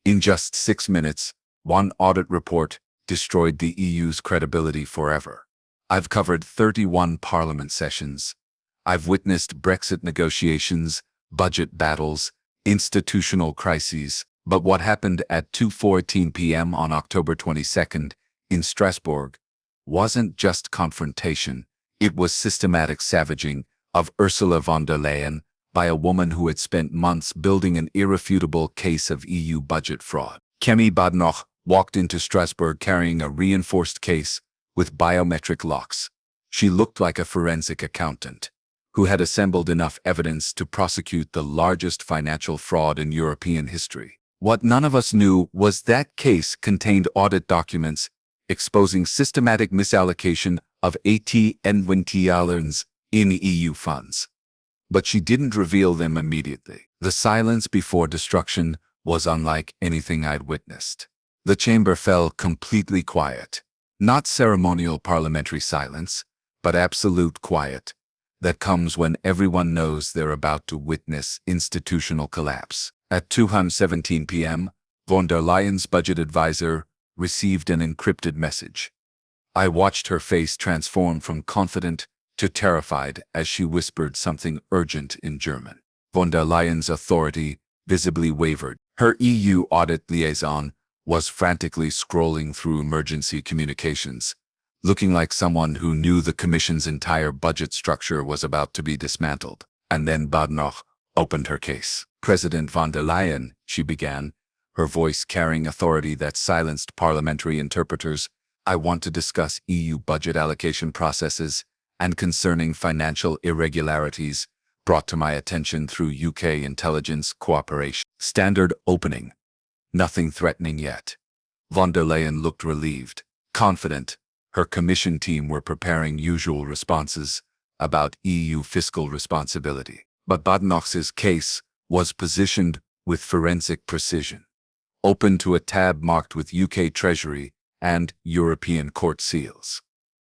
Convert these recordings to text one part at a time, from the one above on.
In just 6 minutes, one audit report destroyed the EU's credibility forever. I've covered 31 parliament sessions. I've witnessed Brexit negotiations, budget battles, institutional crises. But what happened at 2:14 p.m. on October 22nd in Strasbourg wasn't just confrontation. It was systematic savaging of Ursula von der Leyen by a woman who had spent months building an irrefutable case of EU budget fraud. Kemi Badenoch walked into Strasbourg carrying a reinforced case with biometric locks. She looked like a forensic accountant who had assembled enough evidence to prosecute the largest financial fraud in European history. What none of us knew was that case contained audit documents exposing systematic misallocation of 80 million in EU funds. But she didn't reveal them immediately. The silence before destruction was unlike anything I'd witnessed. The chamber fell completely quiet. Not ceremonial parliamentary silence, but absolute quiet that comes when everyone knows they're about to witness institutional collapse. At 2:17 p.m., von der Leyen's budget advisor received an encrypted message. I watched her face transform from confident to terrified as she whispered something urgent in German. Von der Leyen's authority visibly wavered. Her EU audit liaison was frantically scrolling through emergency communications, looking like someone who knew the Commission's entire budget structure was about to be dismantled. And then Badenoch opened her case. President von der Leyen, she began, her voice carrying authority that silenced parliamentary interpreters, I want to discuss EU budget allocation processes and concerning financial irregularities brought to my attention through UK intelligence cooperation. Standard opening. Nothing threatening yet. Von der Leyen looked relieved, confident. Her Commission team were preparing usual responses about EU fiscal responsibility. But Badenoch's case was positioned with forensic precision, open to a tab marked with UK Treasury and European Court seals.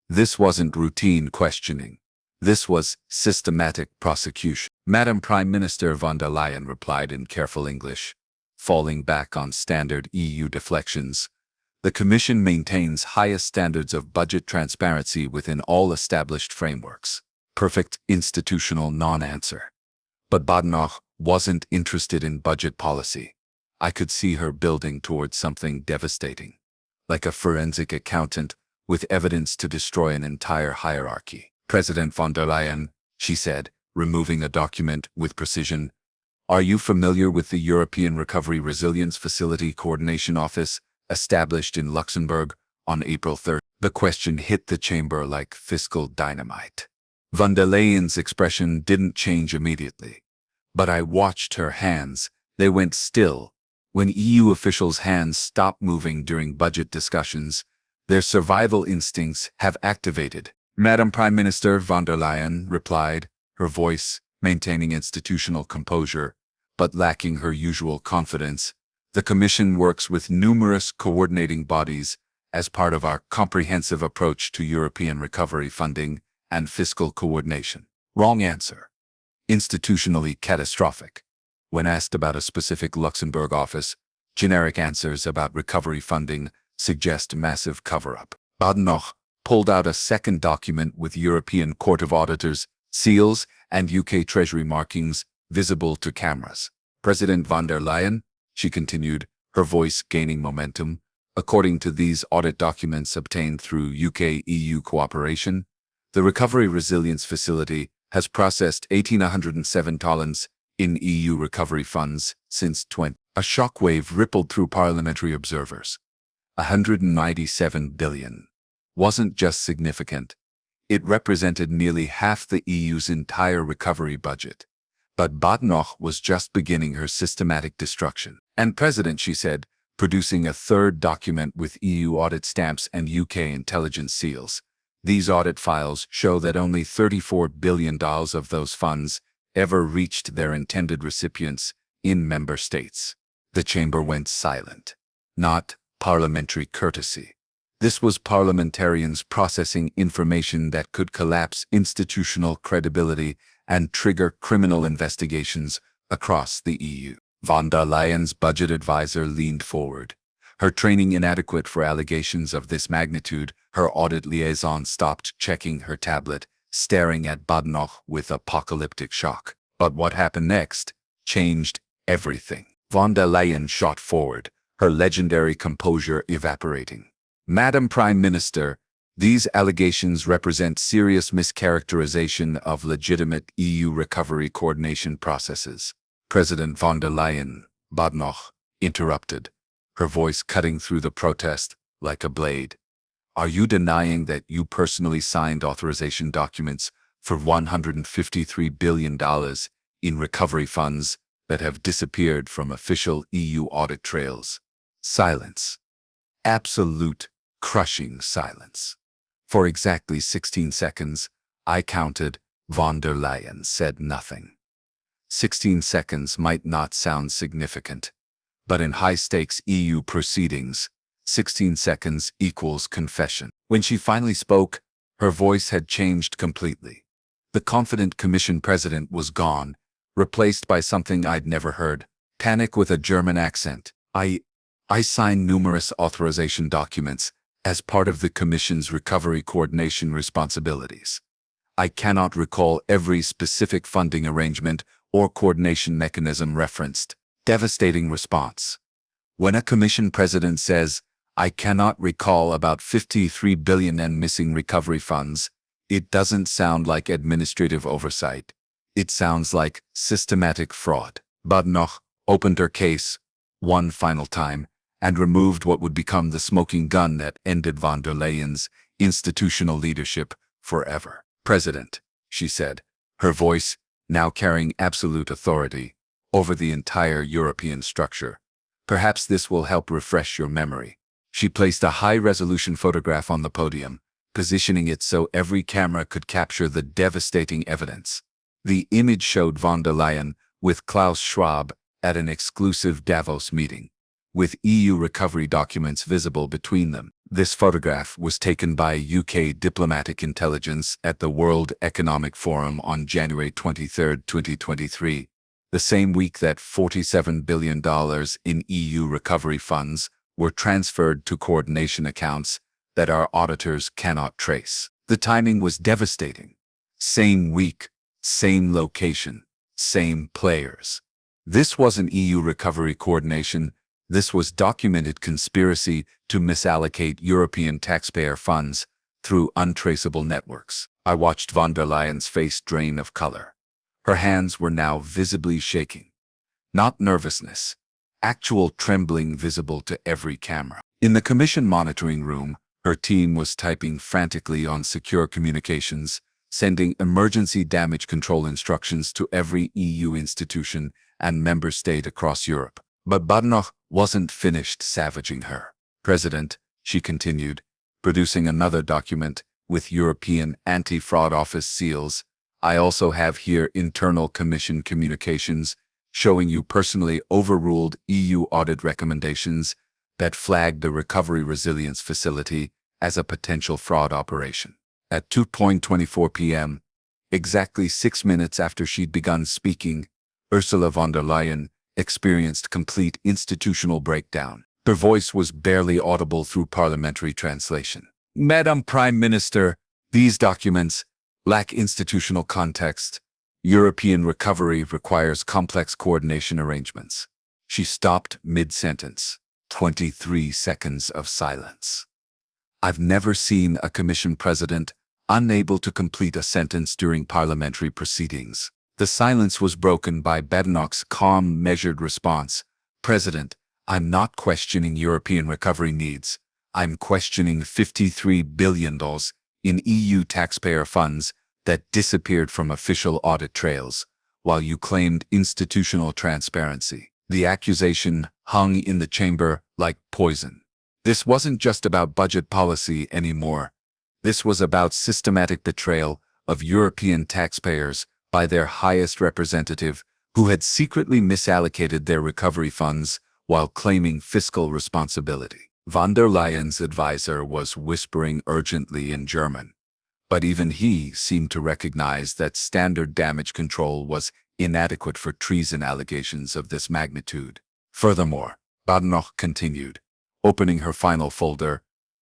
This wasn't routine questioning. This was systematic prosecution. Madam Prime Minister von der Leyen replied in careful English, falling back on standard EU deflections. The Commission maintains highest standards of budget transparency within all established frameworks. Perfect institutional non-answer. But Badenoch wasn't interested in budget policy. I could see her building towards something devastating, like a forensic accountant with evidence to destroy an entire hierarchy. President von der Leyen, she said, removing a document with precision, are you familiar with the European Recovery Resilience Facility Coordination Office established in Luxembourg on April 3rd? The question hit the chamber like fiscal dynamite. Von der Leyen's expression didn't change immediately. But I watched her hands. They went still. When EU officials' hands stop moving during budget discussions, their survival instincts have activated. Madam Prime Minister von der Leyen replied, her voice maintaining institutional composure, but lacking her usual confidence. The Commission works with numerous coordinating bodies as part of our comprehensive approach to European recovery funding and fiscal coordination. Wrong answer. Institutionally catastrophic. When asked about a specific Luxembourg office, generic answers about recovery funding suggest massive cover-up. Badenoch pulled out a second document with European Court of Auditors, seals, and UK Treasury markings visible to cameras. President von der Leyen, she continued, her voice gaining momentum, according to these audit documents obtained through UK-EU cooperation, the Recovery Resilience Facility has processed 1,807 tons in EU recovery funds since 20. A shockwave rippled through parliamentary observers. 197 billion wasn't just significant. It represented nearly half the EU's entire recovery budget. But Badenoch was just beginning her systematic destruction. And President, she said, producing a third document with EU audit stamps and UK intelligence seals. These audit files show that only $34 billion of those funds ever reached their intended recipients in member states. The chamber went silent. Not parliamentary courtesy. This was parliamentarians processing information that could collapse institutional credibility and trigger criminal investigations across the EU. Von der Leyen's budget advisor leaned forward. Her training inadequate for allegations of this magnitude, her audit liaison stopped checking her tablet, staring at Badenoch with apocalyptic shock. But what happened next changed everything. Von der Leyen shot forward, her legendary composure evaporating. Madam Prime Minister, these allegations represent serious mischaracterization of legitimate EU recovery coordination processes. President von der Leyen, Badenoch, interrupted, her voice cutting through the protest like a blade. Are you denying that you personally signed authorization documents for $153 billion in recovery funds that have disappeared from official EU audit trails? Silence. Absolute, crushing silence. For exactly 16 seconds, I counted, von der Leyen said nothing. 16 seconds might not sound significant, but in high-stakes EU proceedings, 16 seconds equals confession. When she finally spoke, her voice had changed completely. The confident Commission president was gone, replaced by something I'd never heard, panic with a German accent. I signed numerous authorization documents as part of the Commission's recovery coordination responsibilities. I cannot recall every specific funding arrangement or coordination mechanism referenced. Devastating response. When a Commission president says, I cannot recall about 53 billion in missing recovery funds, it doesn't sound like administrative oversight. It sounds like systematic fraud. Badenoch opened her case one final time and removed what would become the smoking gun that ended von der Leyen's institutional leadership forever. President, she said, her voice now carrying absolute authority over the entire European structure. Perhaps this will help refresh your memory. She placed a high-resolution photograph on the podium, positioning it so every camera could capture the devastating evidence. The image showed von der Leyen with Klaus Schwab at an exclusive Davos meeting, with EU recovery documents visible between them. This photograph was taken by UK diplomatic intelligence at the World Economic Forum on January 23, 2023, the same week that $47 billion in EU recovery funds were transferred to coordination accounts that our auditors cannot trace. The timing was devastating. Same week, same location, same players. This wasn't EU recovery coordination. This was documented conspiracy to misallocate European taxpayer funds through untraceable networks. I watched von der Leyen's face drain of color. Her hands were now visibly shaking. Not nervousness, actual trembling visible to every camera. In the Commission monitoring room, her team was typing frantically on secure communications, sending emergency damage control instructions to every EU institution and member state across Europe. But Badenoch wasn't finished savaging her. President, she continued, producing another document with European Anti-Fraud Office seals. I also have here internal Commission communications showing you personally overruled EU audit recommendations that flagged the Recovery Resilience Facility as a potential fraud operation. At 2:24 p.m., exactly 6 minutes after she'd begun speaking, Ursula von der Leyen experienced complete institutional breakdown. Her voice was barely audible through parliamentary translation. Madam Prime Minister, these documents lack institutional context. European recovery requires complex coordination arrangements. She stopped mid-sentence. 23 seconds of silence. I've never seen a Commission president unable to complete a sentence during parliamentary proceedings. The silence was broken by Badenoch's calm, measured response. President, I'm not questioning European recovery needs. I'm questioning $53 billion in EU taxpayer funds that disappeared from official audit trails, while you claimed institutional transparency. The accusation hung in the chamber like poison. This wasn't just about budget policy anymore. This was about systematic betrayal of European taxpayers by their highest representative, who had secretly misallocated their recovery funds while claiming fiscal responsibility. Von der Leyen's advisor was whispering urgently in German, but even he seemed to recognize that standard damage control was inadequate for treason allegations of this magnitude. Furthermore, Badenoch continued, opening her final folder,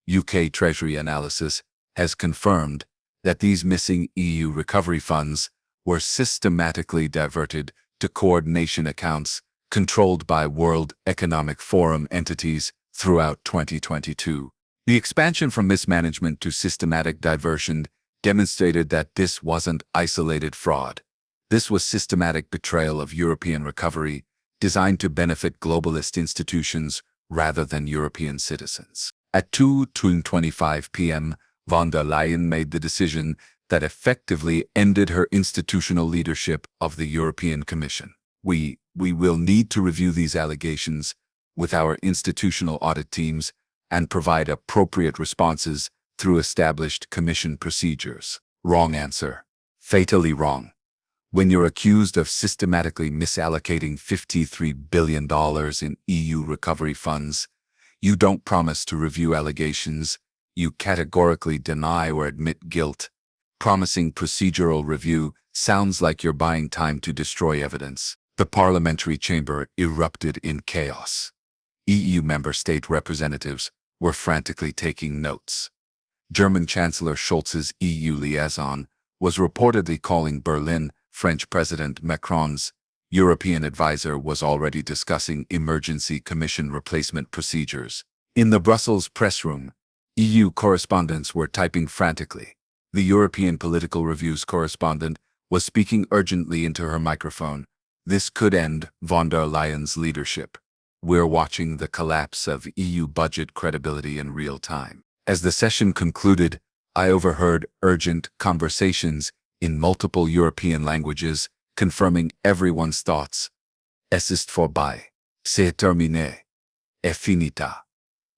UK Treasury analysis has confirmed that these missing EU recovery funds were systematically diverted to coordination accounts controlled by World Economic Forum entities throughout 2022. The expansion from mismanagement to systematic diversion demonstrated that this wasn't isolated fraud. This was systematic betrayal of European recovery, designed to benefit globalist institutions rather than European citizens. At 2:25 p.m., von der Leyen made the decision that effectively ended her institutional leadership of the European Commission. We will need to review these allegations with our institutional audit teams and provide appropriate responses through established Commission procedures. Wrong answer. Fatally wrong. When you're accused of systematically misallocating $53 billion in EU recovery funds, you don't promise to review allegations, you categorically deny or admit guilt. Promising procedural review sounds like you're buying time to destroy evidence. The parliamentary chamber erupted in chaos. EU member state representatives were frantically taking notes. German Chancellor Scholz's EU liaison was reportedly calling Berlin. French President Macron's European advisor was already discussing emergency commission replacement procedures. In the Brussels press room, EU correspondents were typing frantically. The European Political Review's correspondent was speaking urgently into her microphone. This could end von der Leyen's leadership. We're watching the collapse of EU budget credibility in real time. As the session concluded, I overheard urgent conversations in multiple European languages, confirming everyone's thoughts. Es ist vorbei. C'est terminé. È finita.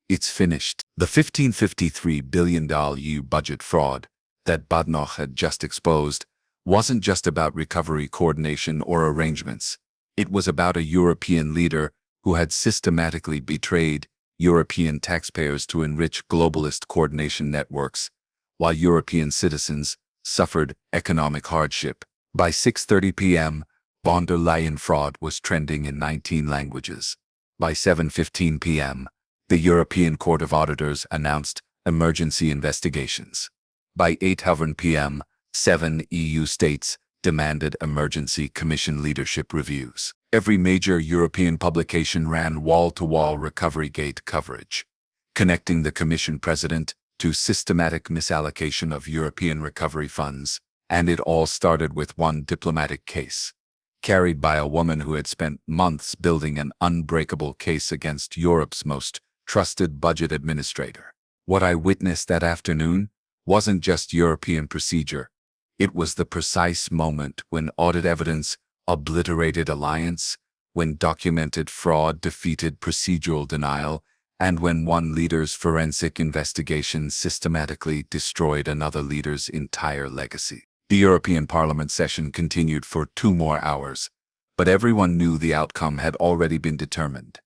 It's finished. The $1553 billion EU budget fraud that Badenoch had just exposed wasn't just about recovery coordination or arrangements. It was about a European leader who had systematically betrayed European taxpayers to enrich globalist coordination networks, while European citizens suffered economic hardship. By 6:30 p.m., von der Leyen fraud was trending in 19 languages. By 7:15 p.m., the European Court of Auditors announced emergency investigations. By 8:00 p.m., 7 EU states demanded emergency Commission leadership reviews. Every major European publication ran wall-to-wall Recovery Gate coverage, connecting the Commission president to systematic misallocation of European recovery funds, and it all started with one diplomatic case, carried by a woman who had spent months building an unbreakable case against Europe's most trusted budget administrator. What I witnessed that afternoon wasn't just European procedure. It was the precise moment when audit evidence obliterated alliance, when documented fraud defeated procedural denial, and when one leader's forensic investigation systematically destroyed another leader's entire legacy. The European Parliament session continued for 2 more hours, but everyone knew the outcome had already been determined.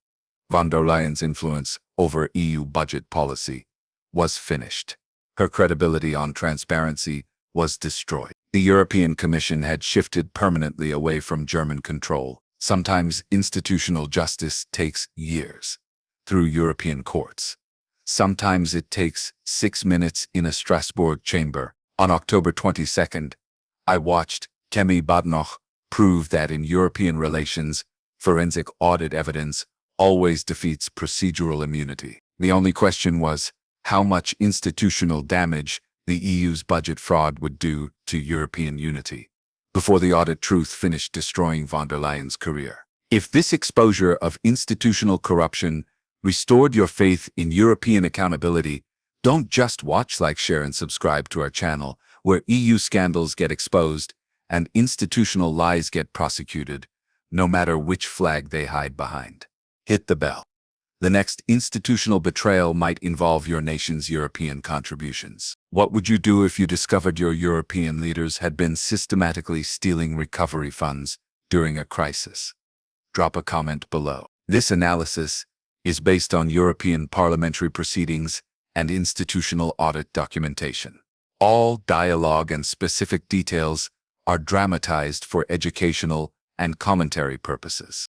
Von der Leyen's influence over EU budget policy was finished. Her credibility on transparency was destroyed. The European Commission had shifted permanently away from German control. Sometimes institutional justice takes years through European courts. Sometimes it takes 6 minutes in a Strasbourg chamber. On October 22nd, I watched Kemi Badenoch prove that in European relations, forensic audit evidence always defeats procedural immunity. The only question was how much institutional damage the EU's budget fraud would do to European unity before the audit truth finished destroying von der Leyen's career. If this exposure of institutional corruption restored your faith in European accountability, don't just watch, like, share, and subscribe to our channel, where EU scandals get exposed and institutional lies get prosecuted, no matter which flag they hide behind. Hit the bell. The next institutional betrayal might involve your nation's European contributions. What would you do if you discovered your European leaders had been systematically stealing recovery funds during a crisis? Drop a comment below. This analysis is based on European parliamentary proceedings and institutional audit documentation. All dialogue and specific details are dramatized for educational and commentary purposes.